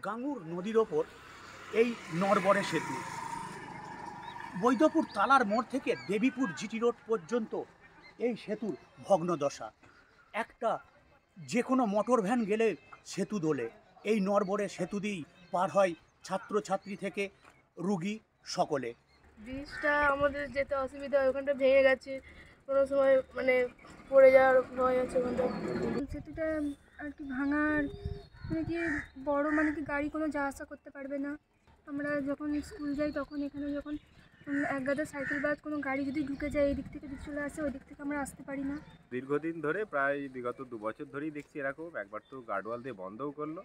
গাঙ্গুর নদীর ওপর এই নরবরে সেতু। বৈদ্যপুর তালার মোড় থেকে দেবীপুর জিটি রোড পর্যন্ত এই সেতুর ভগ্নদশা। একটা যে কোনো মোটর ভ্যান গেলে সেতু দোলে। এই নরবরে সেতু দিয়েই পার হয় ছাত্রছাত্রী থেকে রুগী সকলে। ব্রিজটা আমাদের যেতে অসুবিধা হয়, ওখানটা ভেঙে গেছে, কোনো সময় মানে পড়ে যাওয়ার ভয় আছে ওখানটা। সেতুটা আর কি ভাঙার মানে কি বড় মানে কি গাড়ি কোনো যাওয়া আসা করতে পারবে না। আমরা যখন স্কুল যাই তখন এখানে যখন এক গাদা সাইকেল বা কোনো গাড়ি যদি ঢুকে যায় এই দিক থেকে যদি চলে আসে ওই দিক থেকে আমরা আসতে পারি না। দীর্ঘদিন ধরে প্রায় বিগত 2 বছর ধরেই দেখছি এরকম। একবার তো গার্ডওয়াল দিয়ে বন্ধও করলো,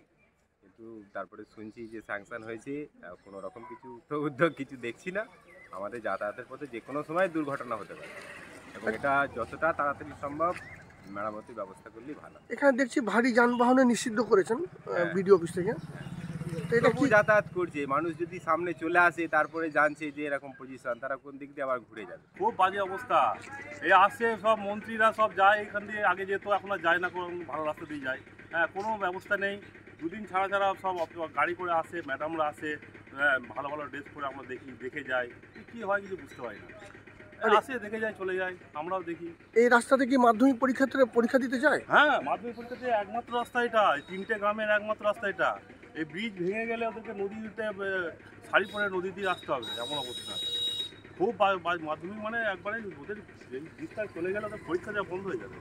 কিন্তু তারপরে শুনছি যে স্যাংশন হয়েছে। কোনো রকম কিছু উদ্যোগ কিছু দেখছি না। আমাদের যাতায়াতের পথে যে কোনো সময় দুর্ঘটনা হতে পারে এবং এটা যতটা তাড়াতাড়ি সম্ভব মেরামতির ব্যবস্থা করলেই ভালো। এখানে দেখছি ভারী যানবাহনে নিষিদ্ধ করেছেন বিডিও অফিস থেকে। তো এটা কি যাতায়াত করছে মানুষ যদি সামনে চলে আসে তারপরে জানছে যে এরকম পজিশন, তারা কোন দিক দিয়ে আবার ঘুরে যাবে। খুব বাজে অবস্থা। এই আসছে সব মন্ত্রীরা সব যায় এখান দিয়ে, আগে যেত এখন আর যায় না, কোনো ভালো রাস্তা দিয়ে যায়। হ্যাঁ, কোনো ব্যবস্থা নেই। দুদিন ছাড়া ছাড়া সব গাড়ি করে আসে, ম্যাডামরা আসে, ভালো ভালো ড্রেস করে আমরা দেখে যাই। কী হয় কিছু বুঝতে পারি না। আসে দেখে যায় চলে যায়, আমরাও দেখি। এই রাস্তাতে কি মাধ্যমিক পরীক্ষা দিতে যায়? হ্যাঁ, মাধ্যমিক পরীক্ষাতে একমাত্র রাস্তা এটা, 3টে গ্রামের একমাত্র রাস্তা এটা। এই ব্রিজ ভেঙে গেলে ওদেরকে নদীতে শাড়ি পরে নদী দিয়ে আসতে হবে, এমন অবস্থা। খুব মাধ্যমিক মানে একবারে ওদের ব্রিজটা চলে গেলে ওদের পরীক্ষা দেওয়া বন্ধ হয়ে যাবে।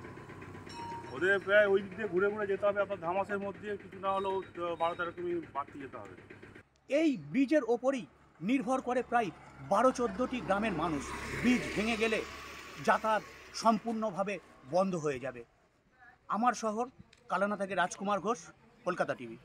ওদের প্রায় ওই দিক দিয়ে ঘুরে ঘুরে যেতে হবে, আপনার ধামাসের মধ্যে কিছু না হলেও 12-13 কিমি বাড়তে যেতে হবে। এই ব্রিজের ওপরই নির্ভর করে প্রায় 12-14টি গ্রামের মানুষ। ব্রিজ ভেঙে গেলে যাতায়াত সম্পূর্ণভাবে বন্ধ হয়ে যাবে। আমার শহর কালানা থেকে রাজকুমার ঘোষ, কলকাতা টিভি।